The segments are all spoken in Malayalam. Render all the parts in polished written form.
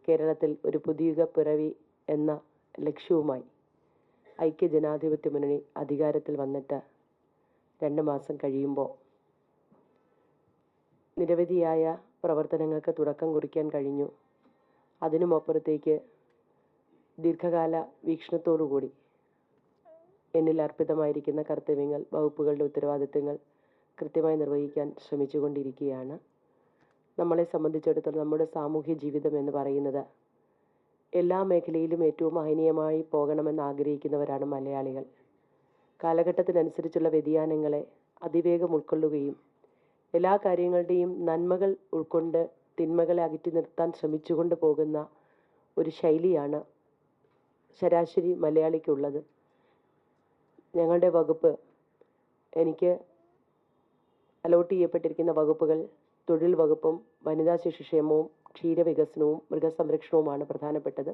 കേരളത്തിൽ ഒരു പുതിയുഗ പിറവി എന്ന ലക്ഷ്യവുമായി ഐക്യജനാധിപത്യ മുന്നണി അധികാരത്തിൽ വന്നിട്ട് 2 മാസം കഴിയുമ്പോൾ നിരവധിയായ പ്രവർത്തനങ്ങൾക്ക് തുടക്കം കുറിക്കാൻ കഴിഞ്ഞു. അതിനുമപ്പുറത്തേക്ക് ദീർഘകാല വീക്ഷണത്തോടുകൂടി എന്നിൽ അർപ്പിതമായിരിക്കുന്ന കർത്തവ്യങ്ങൾ, വകുപ്പുകളുടെ ഉത്തരവാദിത്തങ്ങൾ കൃത്യമായി നിർവഹിക്കാൻ ശ്രമിച്ചുകൊണ്ടിരിക്കുകയാണ്. നമ്മളെ സംബന്ധിച്ചിടത്തോളം നമ്മുടെ സാമൂഹ്യ ജീവിതം എന്ന് പറയുന്നത് എല്ലാ മേഖലയിലും ഏറ്റവും മഹനീയമായി പോകണമെന്ന് ആഗ്രഹിക്കുന്നവരാണ് മലയാളികൾ. കാലഘട്ടത്തിനനുസരിച്ചുള്ള വ്യതിയാനങ്ങളെ അതിവേഗം ഉൾക്കൊള്ളുകയും എല്ലാ കാര്യങ്ങളുടെയും നന്മകൾ ഉൾക്കൊണ്ട് തിന്മകളെ അകറ്റി നിർത്താൻ ശ്രമിച്ചുകൊണ്ട് പോകുന്ന ഒരു ശൈലിയാണ് ശരാശരി മലയാളിക്കുള്ളത്. ഞങ്ങളുടെ വകുപ്പ്, എനിക്ക് അലോട്ട് ചെയ്യപ്പെട്ടിരിക്കുന്ന വകുപ്പുകൾ തൊഴിൽ വകുപ്പും വനിതാ ശിശുക്ഷേമവും ക്ഷീരവികസനവും മൃഗസംരക്ഷണവുമാണ് പ്രധാനപ്പെട്ടത്.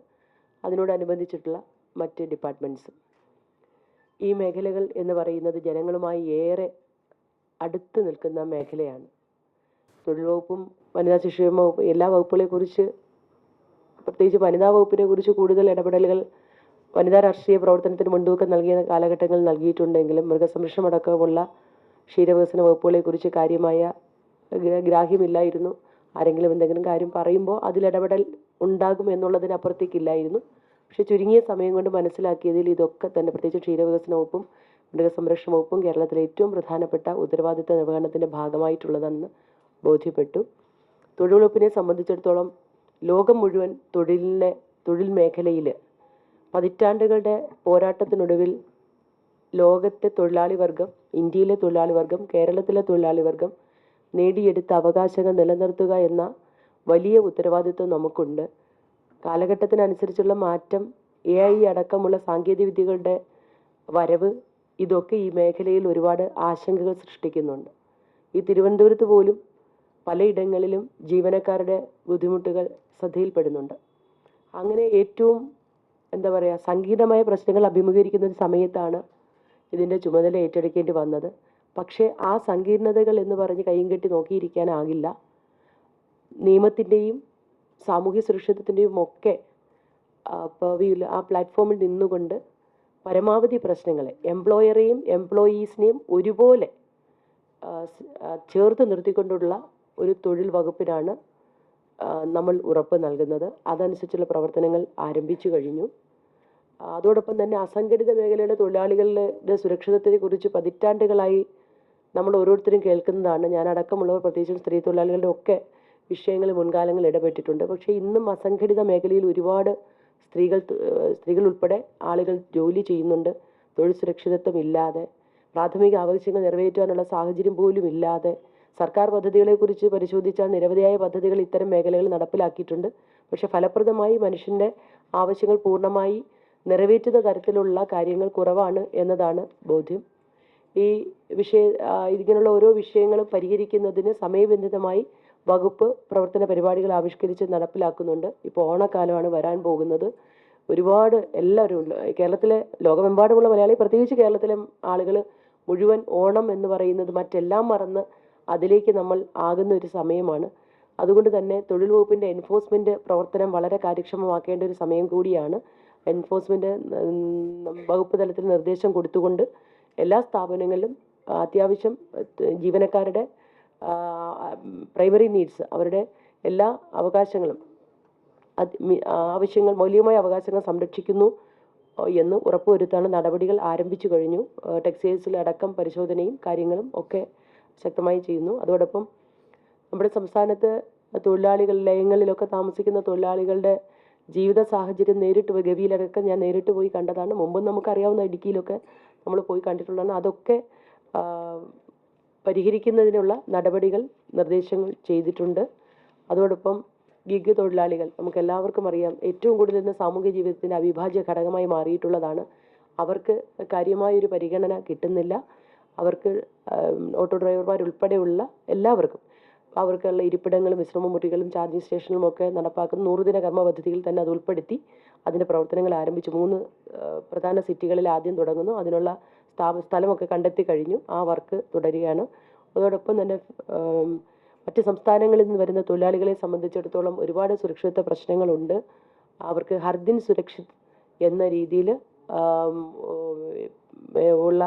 അതിനോടനുബന്ധിച്ചിട്ടുള്ള മറ്റ് ഡിപ്പാർട്ട്മെൻറ്റ്സും. ഈ മേഖലകൾ എന്ന് പറയുന്നത് ജനങ്ങളുമായി ഏറെ അടുത്ത് നിൽക്കുന്ന മേഖലയാണ്. തൊഴിൽ വകുപ്പും വനിതാ ശിശുക്ഷേമ വകുപ്പ്, എല്ലാ വകുപ്പുകളെക്കുറിച്ച്, പ്രത്യേകിച്ച് വനിതാ വകുപ്പിനെ കുറിച്ച് കൂടുതൽ ഇടപെടലുകൾ വനിതാ രാഷ്ട്രീയ പ്രവർത്തനത്തിന് മുൻതൂക്കം നൽകിയ കാലഘട്ടങ്ങളിൽ നൽകിയിട്ടുണ്ടെങ്കിലും മൃഗസംരക്ഷണം അടക്കമുള്ള ക്ഷീരവികസന വകുപ്പുകളെക്കുറിച്ച് കാര്യമായ ഗ്രാഹ്യമില്ലായിരുന്നു. ആരെങ്കിലും എന്തെങ്കിലും കാര്യം പറയുമ്പോൾ അതിലിടപെടൽ ഉണ്ടാകും എന്നുള്ളതിനപ്പുറത്തേക്കില്ലായിരുന്നു. പക്ഷെ ചുരുങ്ങിയ സമയം കൊണ്ട് മനസ്സിലാക്കിയതിൽ ഇതൊക്കെ തന്നെ, പ്രത്യേകിച്ച് ക്ഷീരവികസന വകുപ്പും മൃഗസംരക്ഷണ വകുപ്പും കേരളത്തിലെ ഏറ്റവും പ്രധാനപ്പെട്ട ഉത്തരവാദിത്ത നിർവഹണത്തിൻ്റെ ഭാഗമായിട്ടുള്ളതെന്ന് ബോധ്യപ്പെട്ടു. തൊഴിൽ വകുപ്പിനെ സംബന്ധിച്ചിടത്തോളം ലോകം മുഴുവൻ തൊഴിൽ മേഖലയിൽ പതിറ്റാണ്ടുകളുടെ പോരാട്ടത്തിനൊടുവിൽ ലോകത്തെ തൊഴിലാളി വർഗം, ഇന്ത്യയിലെ തൊഴിലാളി വർഗം, കേരളത്തിലെ തൊഴിലാളി വർഗം നേടിയെടുത്ത അവകാശങ്ങൾ നിലനിർത്തുക എന്ന വലിയ ഉത്തരവാദിത്വം നമുക്കുണ്ട്. കാലഘട്ടത്തിനനുസരിച്ചുള്ള മാറ്റം, AI അടക്കമുള്ള സാങ്കേതിക വിദ്യകളുടെ വരവ്, ഇതൊക്കെ ഈ മേഖലയിൽ ഒരുപാട് ആശങ്കകൾ സൃഷ്ടിക്കുന്നുണ്ട്. ഈ തിരുവനന്തപുരത്ത് പോലും പലയിടങ്ങളിലും ജീവനക്കാരുടെ ബുദ്ധിമുട്ടുകൾ ശ്രദ്ധയിൽപ്പെടുന്നുണ്ട്. അങ്ങനെ ഏറ്റവും സങ്കീർണമായ പ്രശ്നങ്ങൾ അഭിമുഖീകരിക്കുന്ന ഒരു സമയത്താണ് ഇതിൻ്റെ ചുമതല ഏറ്റെടുക്കേണ്ടി വന്നത്. പക്ഷേ ആ സങ്കീർണതകൾ എന്ന് പറഞ്ഞ് കൈയും കെട്ടി നോക്കിയിരിക്കാനാകില്ല. നിയമത്തിൻ്റെയും സാമൂഹ്യ സുരക്ഷിതത്വത്തിൻ്റെയും ഒക്കെ ആ പ്ലാറ്റ്ഫോമിൽ നിന്നുകൊണ്ട് പരമാവധി പ്രശ്നങ്ങളെ, എംപ്ലോയറെയും എംപ്ലോയീസിനെയും ഒരുപോലെ ചേർത്ത് നിർത്തിക്കൊണ്ടുള്ള ഒരു തൊഴിൽ വകുപ്പിനാണ് നമ്മൾ ഉറപ്പ് നൽകുന്നത്. അതനുസരിച്ചുള്ള പ്രവർത്തനങ്ങൾ ആരംഭിച്ചു കഴിഞ്ഞു. അതോടൊപ്പം തന്നെ അസംഘടിത മേഖലയിലെ തൊഴിലാളികളുടെ സുരക്ഷിതത്വത്തെക്കുറിച്ച് പതിറ്റാണ്ടുകളായി നമ്മൾ ഓരോരുത്തരും കേൾക്കുന്നതാണ്. ഞാനടക്കമുള്ളവർ, പ്രത്യേകിച്ചും സ്ത്രീ തൊഴിലാളികളുടെ ഒക്കെ വിഷയങ്ങൾ മുൻകാലങ്ങളിൽ ഇടപെട്ടിട്ടുണ്ട്. പക്ഷേ ഇന്നും അസംഘടിത മേഖലയിൽ ഒരുപാട് സ്ത്രീകൾ ഉൾപ്പെടെ ആളുകൾ ജോലി ചെയ്യുന്നുണ്ട്. തൊഴിൽ സുരക്ഷിതത്വം ഇല്ലാതെ, പ്രാഥമിക ആവശ്യങ്ങൾ നിറവേറ്റാനുള്ള സാഹചര്യം പോലും ഇല്ലാതെ. സർക്കാർ പദ്ധതികളെക്കുറിച്ച് പരിശോധിച്ചാൽ നിരവധിയായ പദ്ധതികൾ ഇത്തരം മേഖലകളിൽ നടപ്പിലാക്കിയിട്ടുണ്ട്. പക്ഷെ ഫലപ്രദമായി മനുഷ്യൻ്റെ ആവശ്യങ്ങൾ പൂർണ്ണമായി നിറവേറ്റുന്ന തരത്തിലുള്ള കാര്യങ്ങൾ കുറവാണ് എന്നതാണ് ബോധ്യം. ഇങ്ങനെയുള്ള ഓരോ വിഷയങ്ങളും പരിഹരിക്കുന്നതിന് സമയബന്ധിതമായി വകുപ്പ് പ്രവർത്തന പരിപാടികൾ ആവിഷ്കരിച്ച് നടപ്പിലാക്കുന്നുണ്ട്. ഇപ്പോൾ ഓണക്കാലമാണ് വരാൻ പോകുന്നത്. ഒരുപാട് എല്ലാവരും കേരളത്തിലെ, ലോകമെമ്പാടുമുള്ള മലയാളി, പ്രത്യേകിച്ച് കേരളത്തിലെ ആളുകൾ മുഴുവൻ ഓണം എന്ന് പറയുന്നത് മറ്റെല്ലാം മറന്ന് അതിലേക്ക് നമ്മൾ ആകുന്ന ഒരു സമയമാണ്. അതുകൊണ്ട് തന്നെ തൊഴിൽ വകുപ്പിൻ്റെ എൻഫോഴ്സ്മെൻറ്റ് പ്രവർത്തനം വളരെ കാര്യക്ഷമമാക്കേണ്ട ഒരു സമയം കൂടിയാണ്. എൻഫോഴ്സ്മെൻറ്റ് വകുപ്പ് തലത്തിൽ നിർദ്ദേശം കൊടുത്തുകൊണ്ട് എല്ലാ സ്ഥാപനങ്ങളിലും അത്യാവശ്യം ജീവനക്കാരുടെ പ്രൈമറി നീഡ്സ്, അവരുടെ എല്ലാ അവകാശങ്ങളും, മൗലികമായ അവകാശങ്ങൾ സംരക്ഷിക്കുന്നു എന്ന് ഉറപ്പുവരുത്താനുള്ള നടപടികൾ ആരംഭിച്ചു കഴിഞ്ഞു. ടെക്സ്റ്റൈൽസിലടക്കം പരിശോധനയും കാര്യങ്ങളും ഒക്കെ ശക്തമായി ചെയ്യുന്നു. അതോടൊപ്പം നമ്മുടെ സംസ്ഥാനത്ത് ലയങ്ങളിലൊക്കെ താമസിക്കുന്ന തൊഴിലാളികളുടെ ജീവിത സാഹചര്യം ഗവിയിലടക്കം ഞാൻ നേരിട്ട് പോയി കണ്ടതാണ്. മുമ്പും നമുക്കറിയാവുന്ന ഇടുക്കിയിലൊക്കെ നമ്മൾ പോയി കണ്ടിട്ടുള്ളതാണ്. അതൊക്കെ പരിഹരിക്കുന്നതിനുള്ള നടപടികൾ, നിർദ്ദേശങ്ങൾ ചെയ്തിട്ടുണ്ട്. അതോടൊപ്പം ഗിഗ് തൊഴിലാളികൾ, നമുക്കെല്ലാവർക്കും അറിയാം, ഏറ്റവും കൂടുതൽ ഇന്ന് സാമൂഹ്യ ജീവിതത്തിൻ്റെ അവിഭാജ്യ ഘടകമായി മാറിയിട്ടുള്ളതാണ്. അവർക്ക് കാര്യമായൊരു പരിഗണന കിട്ടുന്നില്ല. അവർക്ക് ഓട്ടോ ഡ്രൈവർമാരുൾപ്പെടെയുള്ള എല്ലാവർക്കും അവർക്കുള്ള ഇരിപ്പിടങ്ങളും വിശ്രമമുറികളും ചാർജിങ് സ്റ്റേഷനുകളും ഒക്കെ നടപ്പാക്കുന്ന 100 ദിന കർമ്മ പദ്ധതിയിൽ തന്നെ അത് ഉൾപ്പെടുത്തി അതിൻ്റെ പ്രവർത്തനങ്ങൾ ആരംഭിച്ചു. 3 പ്രധാന സിറ്റികളിൽ ആദ്യം തുടങ്ങുന്നു. അതിനുള്ള സ്ഥലമൊക്കെ കണ്ടെത്തി കഴിഞ്ഞു. ആ വർക്ക് തുടരുകയാണ്. അതോടൊപ്പം തന്നെ മറ്റ് സംസ്ഥാനങ്ങളിൽ നിന്ന് വരുന്ന തൊഴിലാളികളെ സംബന്ധിച്ചിടത്തോളം ഒരുപാട് സുരക്ഷിത പ്രശ്നങ്ങളുണ്ട്. അവർക്ക് ഹർദിൻ സുരക്ഷിത് എന്ന രീതിയിൽ ഉള്ള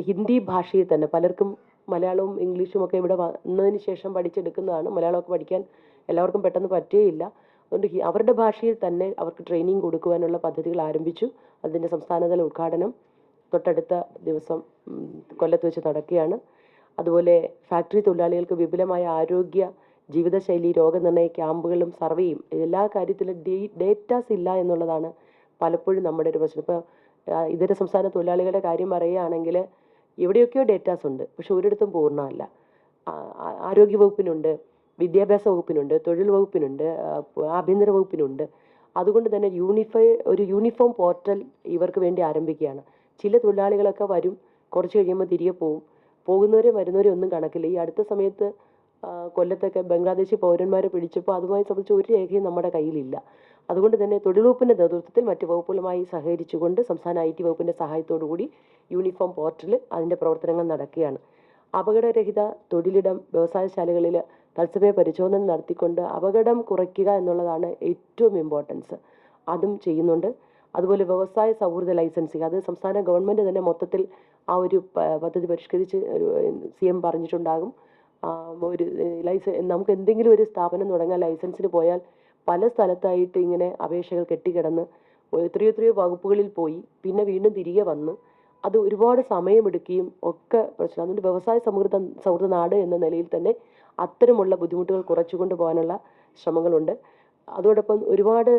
ഹിന്ദി ഭാഷയിൽ തന്നെ പലർക്കും മലയാളവും ഇംഗ്ലീഷും ഒക്കെ ഇവിടെ വന്നതിന് ശേഷം പഠിച്ചെടുക്കുന്നതാണ്. മലയാളമൊക്കെ പഠിക്കാൻ എല്ലാവർക്കും പെട്ടെന്ന് പറ്റുകയില്ല. അതുകൊണ്ട് അവരുടെ ഭാഷയിൽ തന്നെ അവർക്ക് ട്രെയിനിങ് കൊടുക്കുവാനുള്ള പദ്ധതികൾ ആരംഭിച്ചു. അതിൻ്റെ സംസ്ഥാനതല ഉദ്ഘാടനം തൊട്ടടുത്ത ദിവസം കൊല്ലത്ത് വെച്ച് നടക്കുകയാണ്. അതുപോലെ ഫാക്ടറി തൊഴിലാളികൾക്ക് വിപുലമായ ആരോഗ്യ ജീവിതശൈലി രോഗനിർണയ ക്യാമ്പുകളും സർവേയും എല്ലാ കാര്യത്തിലും ഡേറ്റാസ് ഇല്ല എന്നുള്ളതാണ് പലപ്പോഴും നമ്മുടെ ഒരു പ്രശ്നം. ഇപ്പോൾ ഇതര സംസ്ഥാന തൊഴിലാളികളുടെ കാര്യം പറയുകയാണെങ്കിൽ എവിടെയൊക്കെയോ ഡേറ്റാസ് ഉണ്ട്, പക്ഷെ ഒരിടത്തും പൂർണ്ണമല്ല. ആരോഗ്യ വകുപ്പിനുണ്ട്, വിദ്യാഭ്യാസ വകുപ്പിനുണ്ട്, തൊഴിൽ വകുപ്പിനുണ്ട്, ആഭ്യന്തര വകുപ്പിനുണ്ട്. അതുകൊണ്ട് തന്നെ ഒരു യൂണിഫോം പോർട്ടൽ ഇവർക്ക് വേണ്ടി ആരംഭിക്കുകയാണ്. ചില തൊഴിലാളികളൊക്കെ വരും, കുറച്ച് കഴിയുമ്പോൾ തിരികെ പോകുന്നവരെ വരുന്നവരെ ഒന്നും കണക്കില്ല. ഈ അടുത്ത സമയത്ത് കൊല്ലത്തൊക്കെ ബംഗ്ലാദേശി പൗരന്മാരെ പിടിച്ചപ്പോൾ അതുമായി സംബന്ധിച്ച് ഒരു രേഖയും നമ്മുടെ കയ്യിലില്ല. അതുകൊണ്ട് തന്നെ തൊഴിൽ വകുപ്പിൻ്റെ നേതൃത്വത്തിൽ മറ്റ് വകുപ്പുകളുമായി സഹകരിച്ചുകൊണ്ട് സംസ്ഥാന IT വകുപ്പിൻ്റെ സഹായത്തോടു കൂടി യൂണിഫോം പോർട്ടൽ അതിൻ്റെ പ്രവർത്തനങ്ങൾ നടക്കുകയാണ്. അപകടരഹിത തൊഴിലിടം വ്യവസായശാലകളിൽ തത്സമയ പരിശോധന നടത്തിക്കൊണ്ട് അപകടം കുറയ്ക്കുക എന്നുള്ളതാണ് ഏറ്റവും ഇമ്പോർട്ടൻസ്. അതും ചെയ്യുന്നുണ്ട്. അതുപോലെ വ്യവസായ സൗഹൃദ ലൈസൻസിങ്, അത് സംസ്ഥാന ഗവൺമെൻറ് തന്നെ മൊത്തത്തിൽ ആ ഒരു പദ്ധതി പരിഷ്കരിച്ച് CM പറഞ്ഞിട്ടുണ്ടാകും. ഒരു നമുക്ക് എന്തെങ്കിലും ഒരു സ്ഥാപനം തുടങ്ങാൻ ലൈസൻസിന് പോയാൽ പല സ്ഥലത്തായിട്ട് ഇങ്ങനെ അപേക്ഷകൾ കെട്ടിക്കിടന്ന് എത്രയോ വകുപ്പുകളിൽ പോയി പിന്നെ വീണ്ടും തിരികെ വന്ന് അത് ഒരുപാട് സമയമെടുക്കുകയും ഒക്കെ പ്രശ്നം. അതുകൊണ്ട് വ്യവസായ സൗഹൃദ നാട് എന്ന നിലയിൽ തന്നെ അത്തരമുള്ള ബുദ്ധിമുട്ടുകൾ കുറച്ചുകൊണ്ട് പോകാനുള്ള ശ്രമങ്ങളുണ്ട്. അതോടൊപ്പം ഒരുപാട്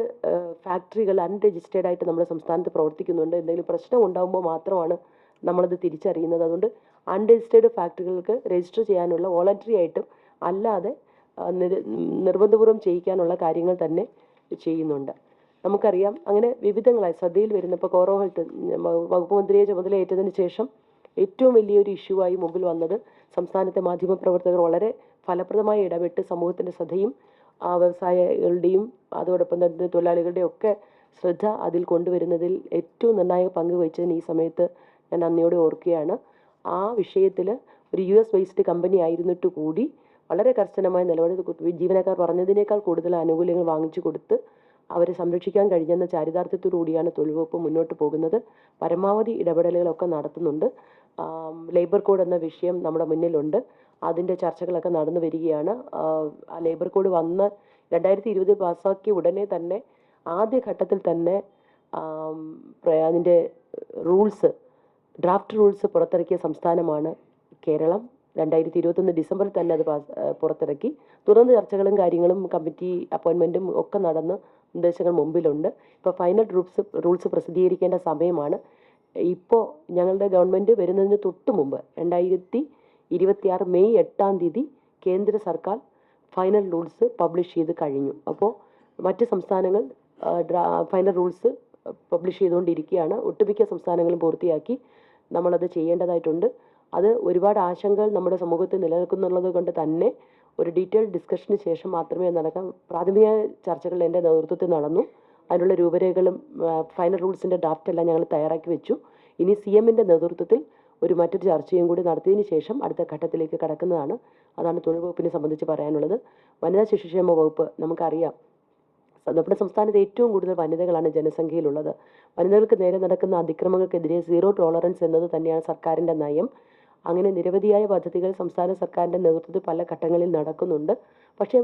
ഫാക്ടറികൾ അൺരജിസ്റ്റേർഡ് ആയിട്ട് നമ്മുടെ സംസ്ഥാനത്ത് പ്രവർത്തിക്കുന്നുണ്ട്. എന്തെങ്കിലും പ്രശ്നം ഉണ്ടാകുമ്പോൾ മാത്രമാണ് നമ്മളത് തിരിച്ചറിയുന്നത്. അതുകൊണ്ട് അൺരജിസ്റ്റേർഡ് ഫാക്ടറികൾക്ക് രജിസ്റ്റർ ചെയ്യാനുള്ള വോളണ്ടറി ആയിട്ടും അല്ലാതെ നിർബന്ധപൂർവ്വം ചെയ്യിക്കാനുള്ള കാര്യങ്ങൾ തന്നെ ചെയ്യുന്നുണ്ട്. നമുക്കറിയാം അങ്ങനെ വിവിധങ്ങളായി ശ്രദ്ധയിൽ വരുന്ന ഇപ്പോൾ കോറോ ഹെൽത്ത് വകുപ്പ് മന്ത്രിയെ ചുമതലയേറ്റതിന് ശേഷം ഏറ്റവും വലിയൊരു ഇഷ്യൂ ആയി മുമ്പിൽ വന്നത് സംസ്ഥാനത്തെ മാധ്യമപ്രവർത്തകർ വളരെ ഫലപ്രദമായി ഇടപെട്ട് സമൂഹത്തിൻ്റെ ശ്രദ്ധയും വ്യവസായികളുടെയും അതോടൊപ്പം തന്നെ തൊഴിലാളികളുടെയും ഒക്കെ ശ്രദ്ധ അതിൽ കൊണ്ടുവരുന്നതിൽ ഏറ്റവും നിർണായക പങ്ക് വഹിച്ചതിന് ഈ സമയത്ത് ഞാൻ നന്ദിയോടെ ഓർക്കുകയാണ്. ആ വിഷയത്തിൽ ഒരു US ബേസ്ഡ് കമ്പനി ആയിരുന്നിട്ട് കൂടി വളരെ കർശനമായ നിലപാട് ജീവനക്കാർ പറഞ്ഞതിനേക്കാൾ കൂടുതൽ ആനുകൂല്യങ്ങൾ വാങ്ങിച്ചു കൊടുത്ത് അവരെ സംരക്ഷിക്കാൻ കഴിഞ്ഞെന്ന ചാരിതാർത്ഥ്യത്തോടു കൂടിയാണ് തൊഴിൽ വകുപ്പ് മുന്നോട്ട് പോകുന്നത്. പരമാവധി ഇടപെടലുകളൊക്കെ നടത്തുന്നുണ്ട്. ലേബർ കോഡ് എന്ന വിഷയം നമ്മുടെ മുന്നിലുണ്ട്. അതിൻ്റെ ചർച്ചകളൊക്കെ നടന്നു വരികയാണ്. ആ ലേബർ കോഡ് വന്ന് 2020 പാസ്സാക്കിയ ഉടനെ തന്നെ ആദ്യഘട്ടത്തിൽ തന്നെ അതിൻ്റെ ഡ്രാഫ്റ്റ് റൂൾസ് പുറത്തിറക്കിയ സംസ്ഥാനമാണ് കേരളം. 2021 ഡിസംബറിൽ തന്നെ അത് പുറത്തിറക്കി. തുടർന്ന് ചർച്ചകളും കാര്യങ്ങളും കമ്മിറ്റി അപ്പോയിൻമെൻറ്റും ഒക്കെ നടന്ന് നിർദ്ദേശങ്ങൾ മുമ്പിലുണ്ട്. ഇപ്പോൾ ഫൈനൽ റൂൾസ് പ്രസിദ്ധീകരിക്കേണ്ട സമയമാണ്. ഇപ്പോൾ ഞങ്ങളുടെ ഗവൺമെൻറ് വരുന്നതിന് തൊട്ട് മുമ്പ് 2026 മെയ് 8 കേന്ദ്ര സർക്കാർ ഫൈനൽ റൂൾസ് പബ്ലിഷ് ചെയ്ത് കഴിഞ്ഞു. അപ്പോൾ മറ്റ് സംസ്ഥാനങ്ങൾ ഫൈനൽ റൂൾസ് പബ്ലിഷ് ചെയ്തുകൊണ്ടിരിക്കുകയാണ്. ഒട്ടുമിക്ക സംസ്ഥാനങ്ങളും പൂർത്തിയാക്കി. നമ്മളത് ചെയ്യേണ്ടതായിട്ടുണ്ട്. അത് ഒരുപാട് ആശങ്കകൾ നമ്മുടെ സമൂഹത്തിൽ നിലനിൽക്കുന്നുള്ളത് കൊണ്ട് തന്നെ ഒരു ഡീറ്റെയിൽഡ് ഡിസ്കഷന് ശേഷം മാത്രമേ നടക്കാൻ. പ്രാഥമിക ചർച്ചകൾ എൻ്റെ നേതൃത്വത്തിൽ നടന്നു. അതിനുള്ള രൂപരേഖകളും ഫൈനൽ റൂൾസിൻ്റെ ഡ്രാഫ്റ്റ് എല്ലാം ഞങ്ങൾ തയ്യാറാക്കി വെച്ചു. ഇനി CMൻ്റെ നേതൃത്വത്തിൽ മറ്റൊരു ചർച്ചയും കൂടി നടത്തിയതിന് ശേഷം അടുത്ത ഘട്ടത്തിലേക്ക് കടക്കുന്നതാണ്. അതാണ് തൊഴിൽ വകുപ്പിനെ സംബന്ധിച്ച് പറയാനുള്ളത്. വനിതാ ശിശുക്ഷേമ വകുപ്പ് നമുക്കറിയാം, നമ്മുടെ സംസ്ഥാനത്ത് ഏറ്റവും കൂടുതൽ വനിതകളാണ് ജനസംഖ്യയിലുള്ളത്. വനിതകൾക്ക് നേരെ നടക്കുന്ന അതിക്രമങ്ങൾക്കെതിരെ 0 ടോളറൻസ് എന്നത് തന്നെയാണ് സർക്കാരിൻ്റെ നയം. അങ്ങനെ നിരവധിയായ പദ്ധതികൾ സംസ്ഥാന സർക്കാരിൻ്റെ നേതൃത്വത്തിൽ പല ഘട്ടങ്ങളിൽ നടക്കുന്നുണ്ട്. പക്ഷേ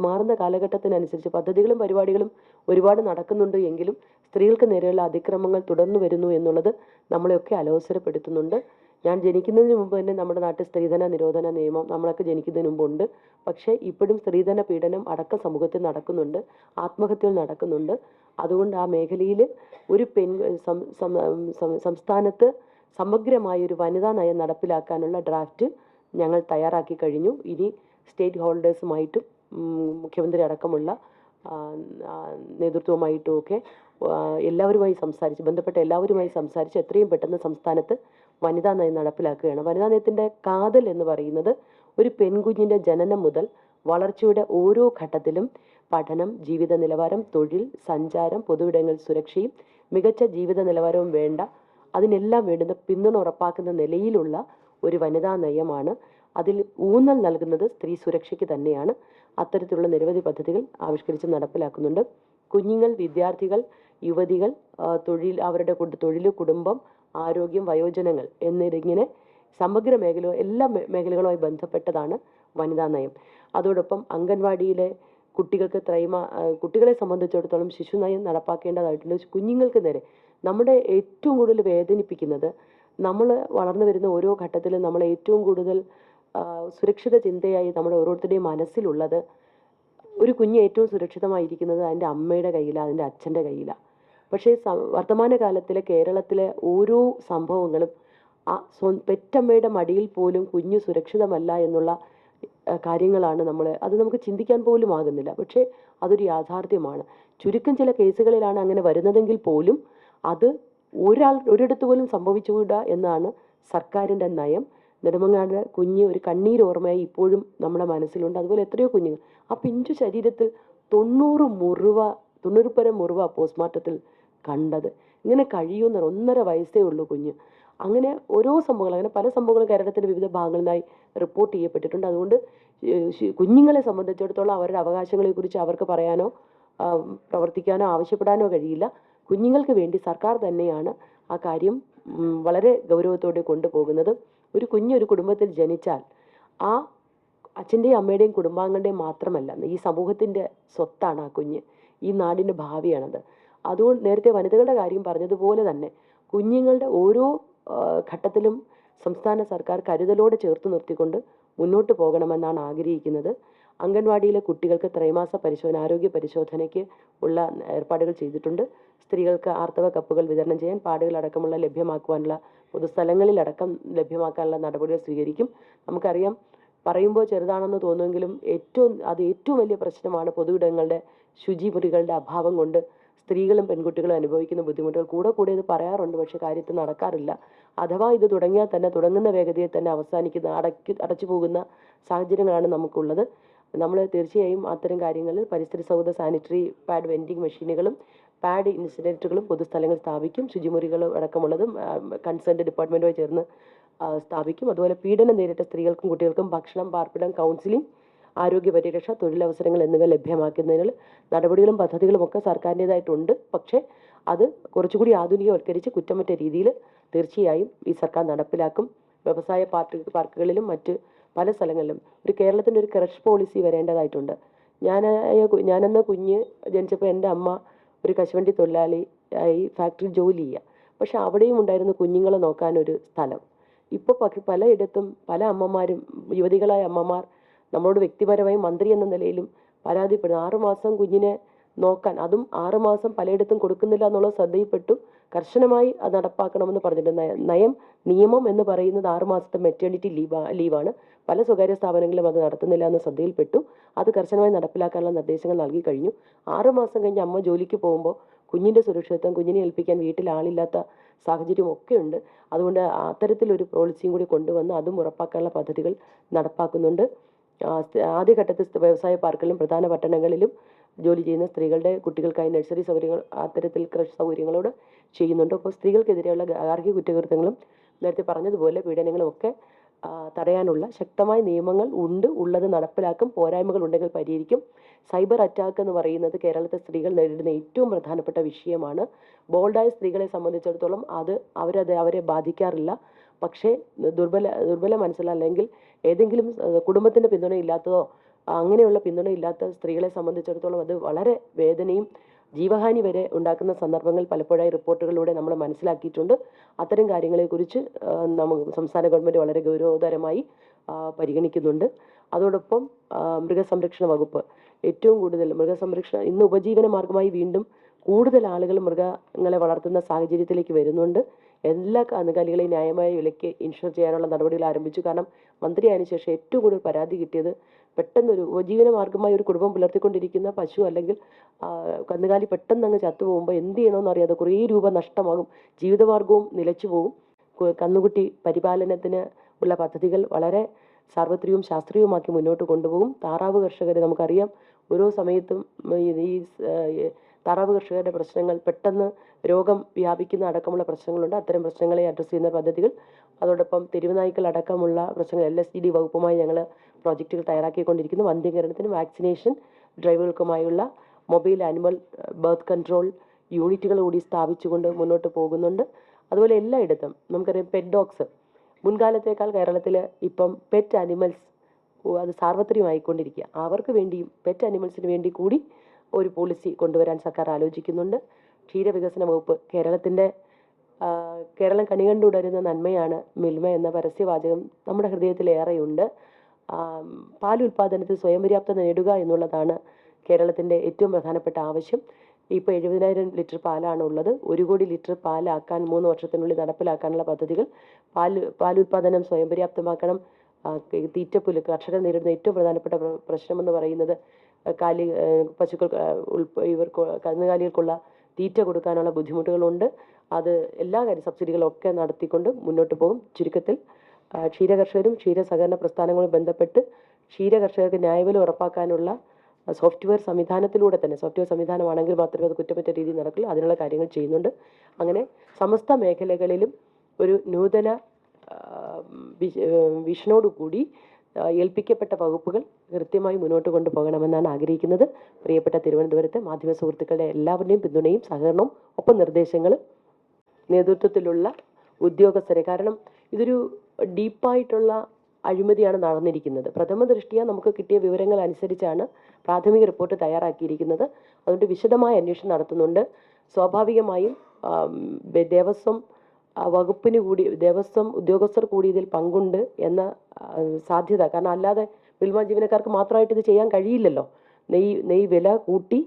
മാറുന്ന കാലഘട്ടത്തിനനുസരിച്ച് പദ്ധതികളും പരിപാടികളും ഒരുപാട് നടക്കുന്നുണ്ട് എങ്കിലും സ്ത്രീകൾക്ക് നേരെയുള്ള അതിക്രമങ്ങൾ തുടർന്നു വരുന്നു എന്നുള്ളത് നമ്മളെയൊക്കെ അലോസരപ്പെടുത്തുന്നുണ്ട്. ഞാൻ ജനിക്കുന്നതിന് മുമ്പ് തന്നെ നമ്മുടെ നാട്ടിൽ സ്ത്രീധന നിരോധന നിയമം നമ്മളൊക്കെ ജനിക്കുന്നതിന് മുമ്പുണ്ട്. പക്ഷേ ഇപ്പോഴും സ്ത്രീധന പീഡനം അടക്കം സമൂഹത്തിൽ നടക്കുന്നുണ്ട്, ആത്മഹത്യകൾ നടക്കുന്നുണ്ട്. അതുകൊണ്ട് ആ മേഖലയിൽ ഒരു സംസ്ഥാനത്ത് സമഗ്രമായൊരു വനിതാ നയം നടപ്പിലാക്കാനുള്ള ഡ്രാഫ്റ്റ് ഞങ്ങൾ തയ്യാറാക്കി കഴിഞ്ഞു. ഇനി സ്റ്റേറ്റ് ഹോൾഡേഴ്സുമായിട്ടും മുഖ്യമന്ത്രി അടക്കമുള്ള നേതൃത്വവുമായിട്ടും ഒക്കെ ബന്ധപ്പെട്ട എല്ലാവരുമായി സംസാരിച്ച് എത്രയും പെട്ടെന്ന് സംസ്ഥാനത്ത് വനിതാ നയം നടപ്പിലാക്കുകയാണ്. വനിതാ നയത്തിൻ്റെ കാതൽ എന്ന് പറയുന്നത് ഒരു പെൺകുഞ്ഞിൻ്റെ ജനനം മുതൽ വളർച്ചയുടെ ഓരോ ഘട്ടത്തിലും പഠനം, ജീവിത നിലവാരം, തൊഴിൽ, സഞ്ചാരം, പൊതുവിടങ്ങളിൽ സുരക്ഷയും മികച്ച ജീവിത നിലവാരവും അതിനെല്ലാം വേണ്ടുന്ന പിന്തുണ ഉറപ്പാക്കുന്ന നിലയിലുള്ള ഒരു വനിതാ നയമാണ്. അതിൽ ഊന്നൽ നൽകുന്നത് സ്ത്രീ സുരക്ഷയ്ക്ക് തന്നെയാണ്. അത്തരത്തിലുള്ള നിരവധി പദ്ധതികൾ ആവിഷ്കരിച്ച് നടപ്പിലാക്കുന്നുണ്ട്. കുഞ്ഞുങ്ങൾ, വിദ്യാർത്ഥികൾ, യുവതികൾ, അവരുടെ തൊഴിൽ, കുടുംബം, ആരോഗ്യം, വയോജനങ്ങൾ എന്നിങ്ങനെ സമഗ്ര എല്ലാ മേഖലകളുമായി ബന്ധപ്പെട്ടതാണ് വനിതാ നയം. അതോടൊപ്പം അംഗൻവാടിയിലെ കുട്ടികളെ സംബന്ധിച്ചിടത്തോളം ശിശു നയം നടപ്പാക്കേണ്ടതായിട്ടുണ്ട്. കുഞ്ഞുങ്ങൾക്ക് നേരെ നമ്മുടെ ഏറ്റവും കൂടുതൽ വേദനിപ്പിക്കുന്നത്, നമ്മൾ വളർന്നു വരുന്ന ഓരോ ഘട്ടത്തിലും നമ്മളെ ഏറ്റവും കൂടുതൽ സുരക്ഷിത ചിന്തയായി നമ്മുടെ ഓരോരുത്തരുടെയും മനസ്സിലുള്ളത്, ഒരു കുഞ്ഞ് ഏറ്റവും സുരക്ഷിതമായിരിക്കുന്നത് അതിൻ്റെ അമ്മയുടെ കയ്യിലാണ്, അതിൻ്റെ അച്ഛൻ്റെ കയ്യിലാണ്. പക്ഷേ വർത്തമാനകാലത്തിലെ കേരളത്തിലെ ഓരോ സംഭവങ്ങളും പെറ്റമ്മയുടെ മടിയിൽ പോലും കുഞ്ഞു സുരക്ഷിതമല്ല എന്നുള്ള കാര്യങ്ങളാണ് അത് നമുക്ക് ചിന്തിക്കാൻ പോലും ആകുന്നില്ല. പക്ഷേ അതൊരു യാഥാർത്ഥ്യമാണ്. ചുരുക്കം ചില കേസുകളിലാണ് അങ്ങനെ വരുന്നതെങ്കിൽ പോലും അത് ഒരിടത്ത് പോലും സംഭവിച്ചുകൂടാ എന്നാണ് സർക്കാരിൻ്റെ നയം. നെടുമങ്ങാട് കുഞ്ഞ് ഒരു കണ്ണീരോർമ്മയായി ഇപ്പോഴും നമ്മുടെ മനസ്സിലുണ്ട്. അതുപോലെ എത്രയോ കുഞ്ഞുങ്ങൾ ആ പിഞ്ചു ശരീരത്തിൽ 90 മുറിവ പോസ്റ്റ്മോർട്ടത്തിൽ കണ്ടത്. ഇങ്ങനെ കഴിയുന്ന 1.5 വയസ്സേ ഉള്ളൂ കുഞ്ഞ്. അങ്ങനെ ഓരോ സംഭവങ്ങൾ, അങ്ങനെ പല സംഭവങ്ങളും കേരളത്തിൻ്റെ വിവിധ ഭാഗങ്ങളിലായി റിപ്പോർട്ട് ചെയ്യപ്പെട്ടിട്ടുണ്ട്. അതുകൊണ്ട് കുഞ്ഞുങ്ങളെ സംബന്ധിച്ചിടത്തോളം അവരുടെ അവകാശങ്ങളെക്കുറിച്ച് അവർക്ക് പറയാനോ പ്രവർത്തിക്കാനോ ആവശ്യപ്പെടാനോ കഴിയില്ല. കുഞ്ഞുങ്ങൾക്ക് വേണ്ടി സർക്കാർ തന്നെയാണ് ആ കാര്യം വളരെ ഗൗരവത്തോടെ കൊണ്ടുപോകുന്നത്. ഒരു കുഞ്ഞൊരു കുടുംബത്തിൽ ജനിച്ചാൽ ആ അച്ഛൻ്റെയും അമ്മയുടെയും കുടുംബാംഗങ്ങളുടെയും മാത്രമല്ല, ഈ സമൂഹത്തിൻ്റെ സ്വത്താണ് ആ കുഞ്ഞ്, ഈ നാടിൻ്റെ ഭാവിയാണത്. അതുകൊണ്ട് നേരത്തെ വനിതകളുടെ കാര്യം പറഞ്ഞതുപോലെ തന്നെ കുഞ്ഞുങ്ങളുടെ ഓരോ ഘട്ടത്തിലും സംസ്ഥാന സർക്കാർ കരുതലോടെ ചേർത്ത് നിർത്തിക്കൊണ്ട് മുന്നോട്ട് പോകണമെന്നാണ് ആഗ്രഹിക്കുന്നത്. അംഗൻവാടിയിലെ കുട്ടികൾക്ക് ത്രൈമാസ പരിശോധന, ആരോഗ്യ പരിശോധനയ്ക്ക് ഉള്ള ഏർപ്പാടുകൾ ചെയ്തിട്ടുണ്ട്. സ്ത്രീകൾക്ക് ആർത്തവ കപ്പുകൾ വിതരണം ചെയ്യാൻ, പാടുകൾ അടക്കമുള്ള ലഭ്യമാക്കുവാനുള്ള പൊതുസ്ഥലങ്ങളിലടക്കം ലഭ്യമാക്കാനുള്ള നടപടികൾ സ്വീകരിക്കും. നമുക്കറിയാം, പറയുമ്പോൾ ചെറുതാണെന്ന് തോന്നുമെങ്കിലും ഏറ്റവും വലിയ പ്രശ്നമാണ് പൊതുയിടങ്ങളുടെ ശുചിമുറികളുടെ അഭാവം കൊണ്ട് സ്ത്രീകളും പെൺകുട്ടികളും അനുഭവിക്കുന്ന ബുദ്ധിമുട്ടുകൾ. കൂടെ ഇത് പറയാറുണ്ട്, പക്ഷെ കാര്യത്തിൽ നടക്കാറില്ല. അഥവാ ഇത് തുടങ്ങിയാൽ തന്നെ തുടങ്ങുന്ന വേഗതയിൽ തന്നെ അവസാനിക്കുന്ന അടച്ചു പോകുന്ന സാഹചര്യങ്ങളാണ് നമുക്കുള്ളത്. നമ്മൾ തീർച്ചയായും അത്തരം കാര്യങ്ങളിൽ പരിസ്ഥിതി സൗഹൃദ സാനിറ്ററി പാഡ് വെൻഡിങ് മെഷീനുകളും പാഡ് ഇൻസിനറേറ്ററുകളും പൊതുസ്ഥലങ്ങൾ സ്ഥാപിക്കും. ശുചിമുറികളും അടക്കമുള്ളതും കൺസേൺഡ് ഡിപ്പാർട്ട്മെൻറ്റുമായി ചേർന്ന് സ്ഥാപിക്കും. അതുപോലെ പീഡനം നേരിട്ട സ്ത്രീകൾക്കും കുട്ടികൾക്കും ഭക്ഷണം, പാർപ്പിടം, കൗൺസിലിംഗ്, ആരോഗ്യ പരിരക്ഷ, തൊഴിലവസരങ്ങൾ എന്നിവ ലഭ്യമാക്കുന്നതിന് നടപടികളും പദ്ധതികളും ഒക്കെ സർക്കാരിൻ്റെതായിട്ടുണ്ട്. പക്ഷേ അത് കുറച്ചുകൂടി ആധുനികവൽക്കരിച്ച് കുറ്റമറ്റ രീതിയിൽ തീർച്ചയായും ഈ സർക്കാർ നടപ്പിലാക്കും. വ്യവസായ പാർക്കുകളിലും മറ്റ് പല സ്ഥലങ്ങളിലും കേരളത്തിൻ്റെ ഒരു ക്രഷ് പോളിസി വരേണ്ടതായിട്ടുണ്ട്. ഞാനെന്ന കുഞ്ഞ് ജനിച്ചപ്പോൾ എൻ്റെ അമ്മ ഒരു കശുവണ്ടി തൊഴിലാളിയായി ഫാക്ടറിയിൽ ജോലി ചെയ്യുക. പക്ഷെ അവിടെയും ഉണ്ടായിരുന്നു കുഞ്ഞുങ്ങളെ നോക്കാനൊരു സ്ഥലം. ഇപ്പോൾ പലയിടത്തും പല അമ്മമാരും, യുവതികളായ അമ്മമാർ നമ്മളോട് വ്യക്തിപരമായി മന്ത്രി എന്ന നിലയിലും പരാതിപ്പെടുന്നു. 6 മാസം കുഞ്ഞിനെ നോക്കാൻ, അതും 6 മാസം പലയിടത്തും കൊടുക്കുന്നില്ല എന്നുള്ളത് ശ്രദ്ധയിൽപ്പെട്ടു. കർശനമായി അത് നടപ്പാക്കണമെന്ന് പറഞ്ഞിട്ടുണ്ട്. നിയമം എന്ന് പറയുന്നത് 6 മാസത്തെ മെറ്റേണിറ്റി ലീവാണ്. പല സ്വകാര്യ സ്ഥാപനങ്ങളിലും അത് നടത്തുന്നില്ല എന്ന് ശ്രദ്ധയിൽപ്പെട്ടു. അത് കർശനമായി നടപ്പിലാക്കാനുള്ള നിർദ്ദേശങ്ങൾ നൽകി കഴിഞ്ഞു. 6 മാസം കഴിഞ്ഞ് അമ്മ ജോലിക്ക് പോകുമ്പോൾ കുഞ്ഞിൻ്റെ സുരക്ഷിതത്വം, കുഞ്ഞിനെ ഏൽപ്പിക്കാൻ വീട്ടിൽ ആളില്ലാത്ത സാഹചര്യം ഒക്കെ ഉണ്ട്. അതുകൊണ്ട് അത്തരത്തിലൊരു പോളിസിയും കൂടി കൊണ്ടുവന്ന് അതും ഉറപ്പാക്കാനുള്ള പദ്ധതികൾ നടപ്പാക്കുന്നുണ്ട്. ആദ്യഘട്ടത്തിൽ വ്യവസായ പാർക്കുകളിലും പ്രധാന പട്ടണങ്ങളിലും ജോലി ചെയ്യുന്ന സ്ത്രീകളുടെ കുട്ടികൾക്കായി നഴ്സറി സൗകര്യങ്ങൾ, അത്തരത്തിൽ ക്രഷ് സൗകര്യങ്ങളോട് ചെയ്യുന്നുണ്ട്. അപ്പോൾ സ്ത്രീകൾക്കെതിരെയുള്ള ഗാർഹിക കുറ്റകൃത്യങ്ങളും നേരത്തെ പറഞ്ഞതുപോലെ പീഡനങ്ങളും ഒക്കെ തടയാനുള്ള ശക്തമായ നിയമങ്ങൾ ഉള്ളത് നടപ്പിലാക്കും. പോരായ്മകൾ ഉണ്ടെങ്കിൽ പരിഹരിക്കും. സൈബർ അറ്റാക്ക് എന്ന് പറയുന്നത് കേരളത്തിലെ സ്ത്രീകൾ നേരിടുന്ന ഏറ്റവും പ്രധാനപ്പെട്ട വിഷയമാണ്. ബോൾഡായ സ്ത്രീകളെ സംബന്ധിച്ചിടത്തോളം അവരെ ബാധിക്കാറില്ല. പക്ഷേ ദുർബല മനസ്സിൽ അല്ലെങ്കിൽ ഏതെങ്കിലും കുടുംബത്തിൻ്റെ പിന്തുണയില്ലാത്തതോ അങ്ങനെയുള്ള പിന്തുണയില്ലാത്ത സ്ത്രീകളെ സംബന്ധിച്ചിടത്തോളം അത് വളരെ വേദനയും ജീവഹാനി വരെ ഉണ്ടാക്കുന്ന സന്ദർഭങ്ങൾ പലപ്പോഴായി റിപ്പോർട്ടുകളിലൂടെ നമ്മൾ മനസ്സിലാക്കിയിട്ടുണ്ട്. അത്തരം കാര്യങ്ങളെക്കുറിച്ച് സംസ്ഥാന ഗവൺമെൻറ് വളരെ ഗൗരവതരമായി പരിഗണിക്കുന്നുണ്ട്. അതോടൊപ്പം മൃഗസംരക്ഷണ വകുപ്പ് ഏറ്റവും കൂടുതൽ ഇന്ന് ഉപജീവന മാർഗമായി വീണ്ടും കൂടുതൽ ആളുകൾ മൃഗങ്ങളെ വളർത്തുന്ന സാഹചര്യത്തിലേക്ക് വരുന്നുണ്ട്. എല്ലാ കന്നുകാലികളെയും ന്യായമായ വിലയ്ക്ക് ഇൻഷുർ ചെയ്യാനുള്ള നടപടികൾ ആരംഭിച്ചു. കാരണം മന്ത്രിയായതിനു ശേഷം ഏറ്റവും കൂടുതൽ പരാതി കിട്ടിയത് പെട്ടെന്നൊരു ഉപജീവന മാർഗമായി ഒരു കുടുംബം പുലർത്തിക്കൊണ്ടിരിക്കുന്ന പശു അല്ലെങ്കിൽ കന്നുകാലി പെട്ടെന്ന് അങ്ങ് ചത്തുപോകുമ്പോൾ എന്ത് ചെയ്യണമെന്ന് അറിയാതെ കുറേ രൂപ നഷ്ടമാകും, ജീവിതമാർഗവും നിലച്ചു പോകും. കന്നുകുട്ടി പരിപാലനത്തിന് ഉള്ള പദ്ധതികൾ വളരെ സാർവത്രികവും ശാസ്ത്രീയവുമാക്കി മുന്നോട്ട് കൊണ്ടുപോകും. താറാവ് കർഷകർ നമുക്കറിയാം, ഓരോ സമയത്തും ഈ താറാവ് കർഷകരുടെ പ്രശ്നങ്ങൾ, പെട്ടെന്ന് രോഗം വ്യാപിക്കുന്ന അടക്കമുള്ള പ്രശ്നങ്ങളുണ്ട്. അത്തരം പ്രശ്നങ്ങളെ അഡ്രസ്സ് ചെയ്യുന്ന പദ്ധതികൾ, അതോടൊപ്പം തെരുവുനായ്ക്കൾ അടക്കമുള്ള പ്രശ്നങ്ങൾ LSD വകുപ്പുമായി ഞങ്ങൾ പ്രോജക്റ്റുകൾ തയ്യാറാക്കിക്കൊണ്ടിരിക്കുന്നു. വന്ധ്യകരണത്തിനും വാക്സിനേഷൻ ഡ്രൈവുകൾക്കുമായുള്ള മൊബൈൽ ആനിമൽ ബർത്ത് കൺട്രോൾ യൂണിറ്റുകൾ കൂടി സ്ഥാപിച്ചുകൊണ്ട് മുന്നോട്ട് പോകുന്നുണ്ട്. അതുപോലെ എല്ലായിടത്തും നമുക്കറിയാം പെറ്റ് ഡോഗ്സ് മുൻകാലത്തേക്കാൾ കേരളത്തിൽ ഇപ്പം പെറ്റ് ആനിമൽസ് അത് സാർവത്രികമായിക്കൊണ്ടിരിക്കുക. അവർക്ക് വേണ്ടിയും പെറ്റ് ആനിമൽസിന് വേണ്ടി കൂടി ഒരു പോളിസി കൊണ്ടുവരാൻ സർക്കാർ ആലോചിക്കുന്നുണ്ട്. ക്ഷീരവികസന വകുപ്പ് കേരളം കണികണ്ടുടരുന്ന നന്മയാണ് മിൽമ എന്ന പരസ്യവാചകം നമ്മുടെ ഹൃദയത്തിലേറെയുണ്ട്. പാലുൽപാദനത്തിൽ സ്വയം പര്യാപ്തത നേടുക എന്നുള്ളതാണ് കേരളത്തിൻ്റെ ഏറ്റവും പ്രധാനപ്പെട്ട ആവശ്യം. ഇപ്പോൾ 70,000 ലിറ്റർ പാലാണ് ഉള്ളത്. 1 കോടി ലിറ്റർ പാലാക്കാൻ 3 വർഷത്തിനുള്ളിൽ നടപ്പിലാക്കാനുള്ള പദ്ധതികൾ. പാലുൽപാദനം സ്വയം പര്യാപ്തമാക്കണം. തീറ്റപ്പുല്ല് കർഷകർ നേരിടുന്ന ഏറ്റവും പ്രധാനപ്പെട്ട പ്രശ്നമെന്ന് പറയുന്നത് പശുക്കൾ കന്നുകാലികൾക്കുള്ള തീറ്റ കൊടുക്കാനുള്ള ബുദ്ധിമുട്ടുകളുണ്ട്. അത് എല്ലാ സബ്സിഡികളൊക്കെ നടത്തിക്കൊണ്ട് മുന്നോട്ട് പോകും. ചുരുക്കത്തിൽ ക്ഷീരകർഷകരും ക്ഷീരസഹകരണ പ്രസ്ഥാനങ്ങളും ബന്ധപ്പെട്ട് ക്ഷീരകർഷകർക്ക് ന്യായവില ഉറപ്പാക്കാനുള്ള സോഫ്റ്റ്വെയർ സംവിധാനത്തിലൂടെ തന്നെ, സോഫ്റ്റ്വെയർ സംവിധാനമാണെങ്കിൽ മാത്രമേ അത് കുറ്റമറ്റ രീതിയിൽ നടക്കുള്ളൂ, അതിനുള്ള കാര്യങ്ങൾ ചെയ്യുന്നുണ്ട്. അങ്ങനെ സമസ്ത മേഖലകളിലും ഒരു നൂതന വിഷനോടുകൂടി ഏൽപ്പിക്കപ്പെട്ട വകുപ്പുകൾ കൃത്യമായി മുന്നോട്ട് കൊണ്ടുപോകണമെന്നാണ് ആഗ്രഹിക്കുന്നത്. പ്രിയപ്പെട്ട തിരുവനന്തപുരത്തെ മാധ്യമ സുഹൃത്തുക്കളുടെ എല്ലാവരുടെയും പിന്തുണയും സഹകരണവും ഒപ്പം നിർദ്ദേശങ്ങളും നേതൃത്വത്തിലുള്ള ഉദ്യോഗസ്ഥരെ, കാരണം ഇതൊരു ഡീപ്പായിട്ടുള്ള അഴിമതിയാണ് നടന്നിരിക്കുന്നത്. പ്രഥമ ദൃഷ്ടിയ നമുക്ക് കിട്ടിയ വിവരങ്ങൾ അനുസരിച്ചാണ് പ്രാഥമിക റിപ്പോർട്ട് തയ്യാറാക്കിയിരിക്കുന്നത്. അതുകൊണ്ട് വിശദമായ അന്വേഷണം നടത്തുന്നുണ്ട്. സ്വാഭാവികമായും ദേവസ്വം വകുപ്പിന് കൂടി, ദേവസ്വം ഉദ്യോഗസ്ഥർ കൂടി ഇതിൽ പങ്കുണ്ട് എന്ന സാധ്യത, കാരണം അല്ലാതെ മിൽമ ജീവനക്കാർക്ക് മാത്രമായിട്ട് ഇത് ചെയ്യാൻ കഴിയില്ലല്ലോ. നെയ്യ് വില കൂട്ടി,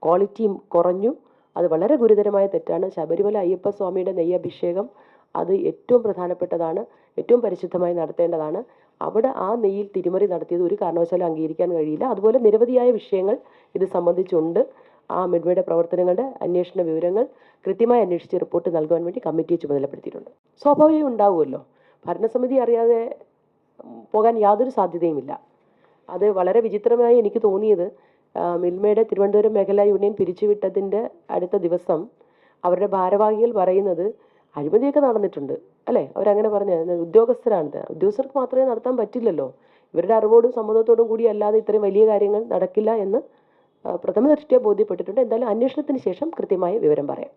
ക്വാളിറ്റിയും കുറഞ്ഞു. അത് വളരെ ഗുരുതരമായ തെറ്റാണ്. ശബരിമല അയ്യപ്പ സ്വാമിയുടെ നെയ്യഭിഷേകം അത് ഏറ്റവും പ്രധാനപ്പെട്ടതാണ്, ഏറ്റവും പരിശുദ്ധമായി നടത്തേണ്ടതാണ്. അവിടെ ആ നെയ്യിൽ തിരിമറി നടത്തിയത് ഒരു കാരണവശാലും അംഗീകരിക്കാൻ കഴിയില്ല. അതുപോലെ നിരവധിയായ വിഷയങ്ങൾ ഇത് സംബന്ധിച്ചുണ്ട്. ആ മിൽമയുടെ പ്രവർത്തനങ്ങളുടെ അന്വേഷണ വിവരങ്ങൾ കൃത്യമായി അന്വേഷിച്ച് റിപ്പോർട്ട് നൽകുവാൻ വേണ്ടി കമ്മിറ്റിയെ ചുമതലപ്പെടുത്തിയിട്ടുണ്ട്. സ്വാഭാവികം ഉണ്ടാവുമല്ലോ, ഭരണസമിതി അറിയാതെ പോകാൻ യാതൊരു സാധ്യതയുമില്ല. അത് വളരെ വിചിത്രമായി എനിക്ക് തോന്നിയത്, മിൽമയുടെ തിരുവനന്തപുരം മേഖലാ യൂണിയൻ പിരിച്ചുവിട്ടതിൻ്റെ അടുത്ത ദിവസം അവരുടെ ഭാരവാഹികൾ പറയുന്നത് അഴിമതിയൊക്കെ നടന്നിട്ടുണ്ട് അല്ലേ, അവരങ്ങനെ പറഞ്ഞ ഉദ്യോഗസ്ഥരാണിത്, ഉദ്യോഗസ്ഥർക്ക് മാത്രമേ നടത്താൻ പറ്റില്ലല്ലോ, ഇവരുടെ അറിവോടും സമ്മതത്തോടും കൂടി അല്ലാതെ ഇത്രയും വലിയ കാര്യങ്ങൾ നടക്കില്ല എന്ന് പ്രഥമ ദൃഷ്ട്യാ ബോധ്യപ്പെട്ടിട്ടുണ്ട്. എന്തായാലും അന്വേഷണത്തിന് ശേഷം കൃത്യമായ വിവരം പറയാം.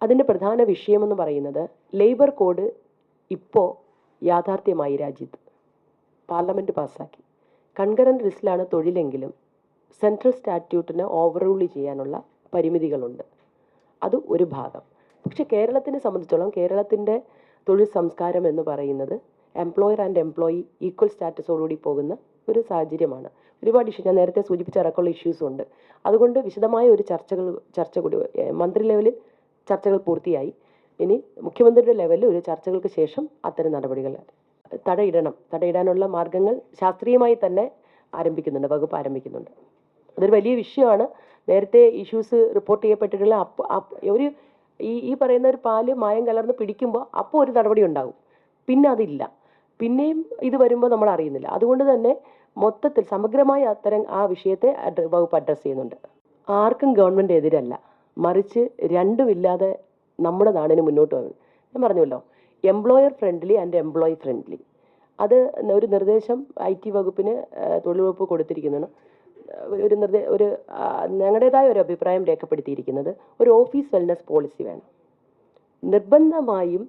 അതിൻ്റെ പ്രധാന വിഷയമെന്ന് പറയുന്നത് ലേബർ കോഡ് ഇപ്പോൾ യാഥാർത്ഥ്യമായി രാജ്യത്ത് പാർലമെൻറ്റ് പാസ്സാക്കി. കൺകറൻറ്റ് ലിസ്റ്റിലാണ് തൊഴിലെങ്കിലും സെൻട്രൽ സ്റ്റാറ്റ്യൂട്ടിന് ഓവർറൂൾ ചെയ്യാനുള്ള പരിമിതികളുണ്ട്. അത് ഒരു ഭാഗം. പക്ഷെ കേരളത്തിനെ സംബന്ധിച്ചോളം കേരളത്തിൻ്റെ തൊഴിൽ സംസ്കാരം എന്ന് പറയുന്നത് എംപ്ലോയർ ആൻഡ് എംപ്ലോയി ഈക്വൽ സ്റ്റാറ്റസോടുകൂടി പോകുന്ന ഒരു സാഹചര്യമാണ്. ഒരുപാട് ഇഷ്യൂ ഞാൻ നേരത്തെ സൂചിപ്പിച്ച അടക്കമുള്ള ഇഷ്യൂസും ഉണ്ട്. അതുകൊണ്ട് വിശദമായ ഒരു ചർച്ച കൂടി മന്ത്രി ലെവലിൽ ചർച്ചകൾ പൂർത്തിയായി. ഇനി മുഖ്യമന്ത്രിയുടെ ലെവലിൽ ഒരു ചർച്ചകൾക്ക് ശേഷം അത്തരം നടപടികൾ തടയിടാനുള്ള മാർഗങ്ങൾ ശാസ്ത്രീയമായി തന്നെ വകുപ്പ് ആരംഭിക്കുന്നുണ്ട്. അതൊരു വലിയ വിഷയമാണ്. നേരത്തെ ഇഷ്യൂസ് റിപ്പോർട്ട് ചെയ്യപ്പെട്ടിട്ടുള്ള ഒരു ഈ പറയുന്ന ഒരു പാല് മായം കലർന്ന് പിടിക്കുമ്പോൾ അപ്പോൾ ഒരു നടപടി ഉണ്ടാകും, പിന്നെ അതില്ല, പിന്നെയും ഇത് വരുമ്പോൾ നമ്മൾ അറിയുന്നില്ല. അതുകൊണ്ട് തന്നെ മൊത്തത്തിൽ സമഗ്രമായി ആ വിഷയത്തെ വകുപ്പ് അഡ്രസ്സ് ചെയ്യുന്നുണ്ട്. ആർക്കും ഗവൺമെൻറ് എതിരല്ല, മറിച്ച് രണ്ടുമില്ലാതെ നമ്മുടെ നാടിന് മുന്നോട്ട് വന്നു. ഞാൻ പറഞ്ഞല്ലോ, employer friendly and employee friendly, അത് ഒരു നിർദ്ദേശം IT വകുപ്പിന് തൊഴിൽ വകുപ്പ് കൊടുത്തിരിക്കുന്നതാണ്. ഞങ്ങളുടേതായ ഒരു അഭിപ്രായം രേഖപ്പെടുത്തിയിരിക്കുന്നത് ഒരു ഓഫീസ് വെൽനസ് പോളിസി വേണം. നിർബന്ധമായും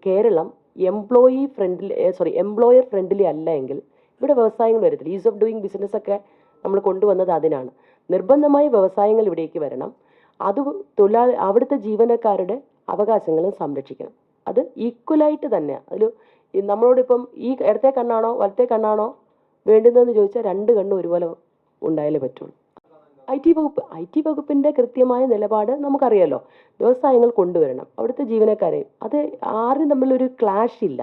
കേരളം എംപ്ലോയർ ഫ്രണ്ട്ലി അല്ല എങ്കിൽ ഇവിടെ വ്യവസായങ്ങൾ വരത്തില്ല. ഈസ് ഓഫ് ഡൂയിങ് ബിസിനസ് ഒക്കെ നമ്മൾ കൊണ്ടുവന്നത് അതിനാണ്. നിർബന്ധമായി വ്യവസായങ്ങൾ ഇവിടേക്ക് വരണം. അത് അവിടുത്തെ ജീവനക്കാരുടെ അവകാശങ്ങളും സംരക്ഷിക്കണം. അത് ഈക്വലായിട്ട് തന്നെ. അതിൽ നമ്മളോടിപ്പം ഈ ഇടത്തെ കണ്ണാണോ വലത്തെ കണ്ണാണോ വേണ്ടുന്നതെന്ന് ചോദിച്ചാൽ രണ്ട് കണ്ണും ഒരുപോലെ ഉണ്ടായാലേ പറ്റുള്ളൂ. IT വകുപ്പിൻ്റെ കൃത്യമായ നിലപാട് നമുക്കറിയാലോ. വ്യവസായങ്ങൾ കൊണ്ടുവരണം, അവിടുത്തെ ജീവനക്കാരെ, അത് ആരും തമ്മിലൊരു ക്ലാഷ് ഇല്ല.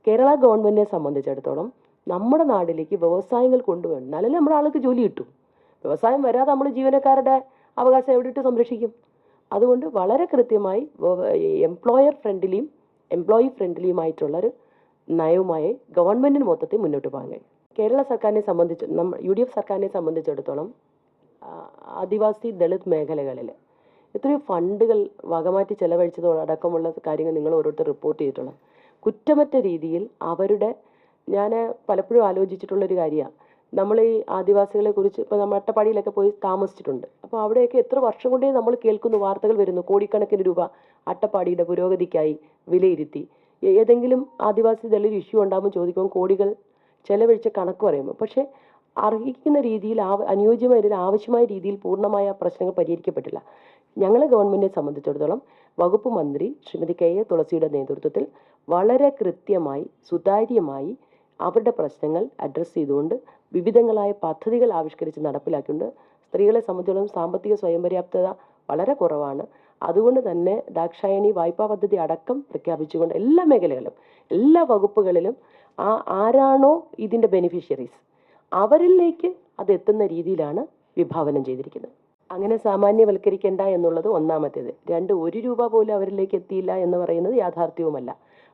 കേരള ഗവൺമെൻറ്റിനെ സംബന്ധിച്ചിടത്തോളം നമ്മുടെ നാട്ടിലേക്ക് വ്യവസായങ്ങൾ കൊണ്ടുവരണം, എന്നാലല്ലേ നമ്മുടെ ആൾക്ക് ജോലി കിട്ടും. വ്യവസായം വരാതെ നമ്മൾ ജീവനക്കാരുടെ അവകാശം എവിടെയിട്ട് സംരക്ഷിക്കും? അതുകൊണ്ട് വളരെ കൃത്യമായി എംപ്ലോയർ ഫ്രണ്ട്ലിയും എംപ്ലോയി ഫ്രണ്ട്ലിയുമായിട്ടുള്ളൊരു നയവുമായി ഗവൺമെൻറ്റിന് മൊത്തത്തിൽ മുന്നോട്ട് പോകാൻ കഴിയും. കേരള സർക്കാരിനെ സംബന്ധിച്ച് UDF സർക്കാരിനെ സംബന്ധിച്ചിടത്തോളം ആദിവാസി ദളിത് മേഖലകളിൽ എത്രയോ ഫണ്ടുകൾ വകമാറ്റി ചെലവഴിച്ചതോടക്കമുള്ള കാര്യങ്ങൾ നിങ്ങൾ ഓരോരുത്തർ റിപ്പോർട്ട് ചെയ്തിട്ടുള്ളത്. കുറ്റമറ്റ രീതിയിൽ അവരുടെ, ഞാൻ പലപ്പോഴും ആലോചിച്ചിട്ടുള്ളൊരു കാര്യമാണ്, നമ്മൾ ഈ ആദിവാസികളെ കുറിച്ച് ഇപ്പോൾ നമ്മൾ അട്ടപ്പാടിയിലൊക്കെ പോയി താമസിച്ചിട്ടുണ്ട്. അപ്പോൾ അവിടെയൊക്കെ എത്ര വർഷം കൊണ്ടേ നമ്മൾ കേൾക്കുന്ന വാർത്തകൾ വരുന്നു, കോടിക്കണക്കിന് രൂപ അട്ടപ്പാടിയുടെ പുരോഗതിക്കായി വിലയിരുത്തി. ഏതെങ്കിലും ആദിവാസി ദളിത് ഇഷ്യൂ ഉണ്ടാകുമ്പോൾ ചോദിക്കുമ്പോൾ കോടികൾ ചെലവഴിച്ച കണക്ക് പറയുമ്പോൾ, പക്ഷേ അർഹിക്കുന്ന രീതിയിൽ അനുയോജ്യമായ രീതിയിൽ ആവശ്യമായ രീതിയിൽ പൂർണ്ണമായ പ്രശ്നങ്ങൾ പരിഹരിക്കപ്പെട്ടില്ല. ഞങ്ങളെ ഗവൺമെൻറ്റിനെ സംബന്ധിച്ചിടത്തോളം വകുപ്പ് മന്ത്രി ശ്രീമതി KA തുളസിയുടെ നേതൃത്വത്തിൽ വളരെ കൃത്യമായി സുതാര്യമായി അവരുടെ പ്രശ്നങ്ങൾ അഡ്രസ്സ് ചെയ്തുകൊണ്ട് വിവിധങ്ങളായ പദ്ധതികൾ ആവിഷ്കരിച്ച് നടപ്പിലാക്കിയിട്ടുണ്ട്. സ്ത്രീകളെ സംബന്ധിച്ചിടത്തോളം സാമ്പത്തിക സ്വയം പര്യാപ്തത വളരെ കുറവാണ്. അതുകൊണ്ട് തന്നെ ദാക്ഷായണി വായ്പാ പദ്ധതി അടക്കം പ്രഖ്യാപിച്ചുകൊണ്ട് എല്ലാ മേഖലകളിലും എല്ലാ വകുപ്പുകളിലും ആരാണോ ഇതിൻ്റെ ബെനിഫിഷ്യറീസ് അവരിലേക്ക് അത് എത്തുന്ന രീതിയിലാണ് വിഭാവനം ചെയ്തിരിക്കുന്നത്. അങ്ങനെ സാമാന്യവൽക്കരിക്കേണ്ട എന്നുള്ളത് ഒന്നാമത്തേത്. രണ്ട്, 1 രൂപ പോലും അവരിലേക്ക് എത്തിയില്ല എന്ന് പറയുന്നത് യാഥാർത്ഥ്യവുമല്ല.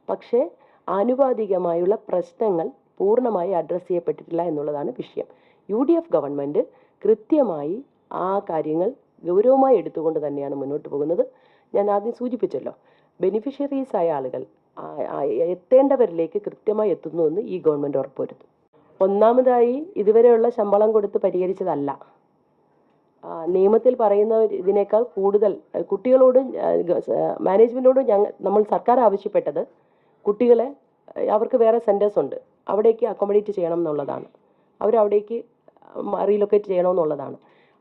പക്ഷേ ആനുപാതികമായുള്ള പ്രശ്നങ്ങൾ പൂർണ്ണമായി അഡ്രസ്സ് ചെയ്യപ്പെട്ടിട്ടില്ല എന്നുള്ളതാണ് വിഷയം. UDF ഗവൺമെൻറ് കൃത്യമായി ആ കാര്യങ്ങൾ ഗൗരവമായി എടുത്തുകൊണ്ട് തന്നെയാണ് മുന്നോട്ട് പോകുന്നത്. ഞാൻ ആദ്യം സൂചിപ്പിച്ചല്ലോ, ബെനിഫിഷ്യറീസ് ആയ ആളുകൾ എത്തേണ്ടവരിലേക്ക് കൃത്യമായി എത്തുന്നുവെന്ന് ഈ ഗവൺമെൻറ് ഉറപ്പുവരുത്തും. ഒന്നാമതായി, ഇതുവരെയുള്ള ശമ്പളം കൊടുത്ത് പരിഹരിച്ചതല്ല. നിയമത്തിൽ പറയുന്ന ഇതിനേക്കാൾ കൂടുതൽ കുട്ടികളോട് മാനേജ്മെൻറ്റോട് നമ്മൾ സർക്കാർ ആവശ്യപ്പെട്ടത് കുട്ടികളെ അവർക്ക് വേറെ സെൻറ്റേഴ്സ് ഉണ്ട്, അവിടേക്ക് അക്കോമഡേറ്റ് ചെയ്യണം എന്നുള്ളതാണ്. അവരവിടേക്ക് റീലൊക്കേറ്റ് ചെയ്യണമെന്നുള്ളതാണ്.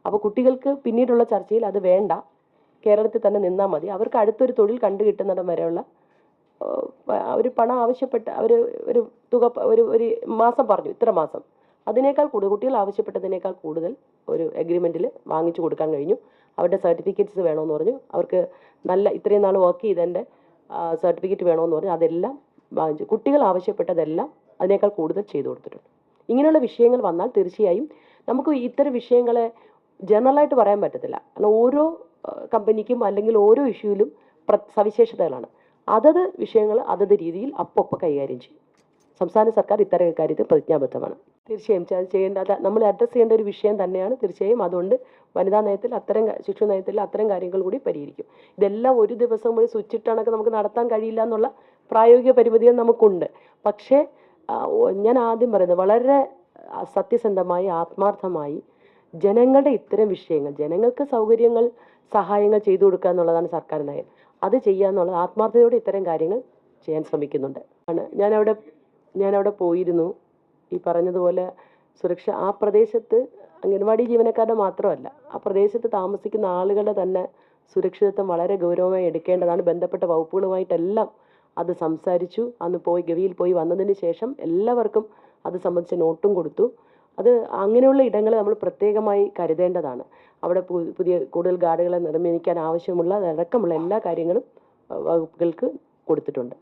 അപ്പോൾ കുട്ടികൾക്ക് പിന്നീടുള്ള ചർച്ചയിൽ അത് വേണ്ട, കേരളത്തിൽ തന്നെ നിന്നാൽ മതി, അവർക്ക് അടുത്തൊരു തൊഴിൽ കണ്ടു കിട്ടുന്നിടം വരെയുള്ള ഒരു പണം ആവശ്യപ്പെട്ട ഒരു തുക ഒരു മാസം പറഞ്ഞു, ഇത്ര മാസം, അതിനേക്കാൾ കൂടുതൽ കുട്ടികൾ ആവശ്യപ്പെട്ടതിനേക്കാൾ കൂടുതൽ ഒരു എഗ്രിമെൻറ്റിൽ വാങ്ങിച്ചു കൊടുക്കാൻ കഴിഞ്ഞു. അവരുടെ സർട്ടിഫിക്കറ്റ്സ് വേണമെന്ന് പറഞ്ഞു, അവർക്ക് നല്ല ഇത്രയും നാൾ വർക്ക് ചെയ്തതിൻ്റെ സർട്ടിഫിക്കറ്റ് വേണമെന്ന് പറഞ്ഞു, അതെല്ലാം വാങ്ങിച്ചു. കുട്ടികൾ ആവശ്യപ്പെട്ടതെല്ലാം അതിനേക്കാൾ കൂടുതൽ ചെയ്തു കൊടുത്തിട്ടുണ്ട്. ഇങ്ങനെയുള്ള വിഷയങ്ങൾ വന്നാൽ തീർച്ചയായും നമുക്ക് ഇത്തരം വിഷയങ്ങളെ ജനറലായിട്ട് പറയാൻ പറ്റത്തില്ല. കാരണം ഓരോ കമ്പനിക്കും അല്ലെങ്കിൽ ഓരോ ഇഷ്യൂവിലും സവിശേഷതകളാണ്. അതത് വിഷയങ്ങൾ അതത് രീതിയിൽ അപ്പോൾ കൈകാര്യം ചെയ്യും. സംസ്ഥാന സർക്കാർ ഇത്തരം കാര്യത്തിൽ പ്രതിജ്ഞാബദ്ധമാണ്. തീർച്ചയായും നമ്മൾ അഡ്രസ്സ് ചെയ്യേണ്ട ഒരു വിഷയം തന്നെയാണ് തീർച്ചയായും. അതുകൊണ്ട് വനിതാ നയത്തിൽ ശിശു നയത്തിൽ അത്തരം കാര്യങ്ങൾ കൂടി പരിഹരിക്കും. ഇതെല്ലാം ഒരു ദിവസം ഒരു സ്വിച്ചിട്ടാണൊക്കെ നമുക്ക് നടത്താൻ കഴിയില്ല എന്നുള്ള പ്രായോഗിക പരിമിതികൾ നമുക്കുണ്ട്. പക്ഷേ ഞാൻ ആദ്യം പറയുന്നത് വളരെ സത്യസന്ധമായി ആത്മാർത്ഥമായി ജനങ്ങളുടെ ഇത്തരം വിഷയങ്ങൾ, ജനങ്ങൾക്ക് സൗകര്യങ്ങൾ സഹായങ്ങൾ ചെയ്തു കൊടുക്കുക എന്നുള്ളതാണ് സർക്കാർ നയം. അത് ചെയ്യുക എന്നുള്ളത് ആത്മാർത്ഥതയോടെ ഇത്തരം കാര്യങ്ങൾ ചെയ്യാൻ ശ്രമിക്കുന്നുണ്ട്. ഞാനവിടെ പോയിരുന്നു. ഈ പറഞ്ഞതുപോലെ സുരക്ഷ ആ പ്രദേശത്ത് അംഗൻവാടി ജീവനക്കാരുടെ മാത്രമല്ല, ആ പ്രദേശത്ത് താമസിക്കുന്ന ആളുകളുടെ തന്നെ സുരക്ഷിതത്വം വളരെ ഗൗരവമായി എടുക്കേണ്ടതാണ്. ബന്ധപ്പെട്ട വകുപ്പുകളുമായിട്ടെല്ലാം അത് സംസാരിച്ചു. അന്ന് ഗവിയിൽ പോയി വന്നതിന് ശേഷം എല്ലാവർക്കും അത് സംബന്ധിച്ച് നോട്ടും കൊടുത്തു. അത് അങ്ങനെയുള്ള ഇടങ്ങൾ നമ്മൾ പ്രത്യേകമായി കരുതേണ്ടതാണ്. അവിടെ കൂടുതൽ ഗാർഡുകളെ നിർമ്മിക്കാൻ ആവശ്യമുള്ള അടക്കമുള്ള എല്ലാ കാര്യങ്ങളും വകുപ്പുകൾക്ക് കൊടുത്തിട്ടുണ്ട്.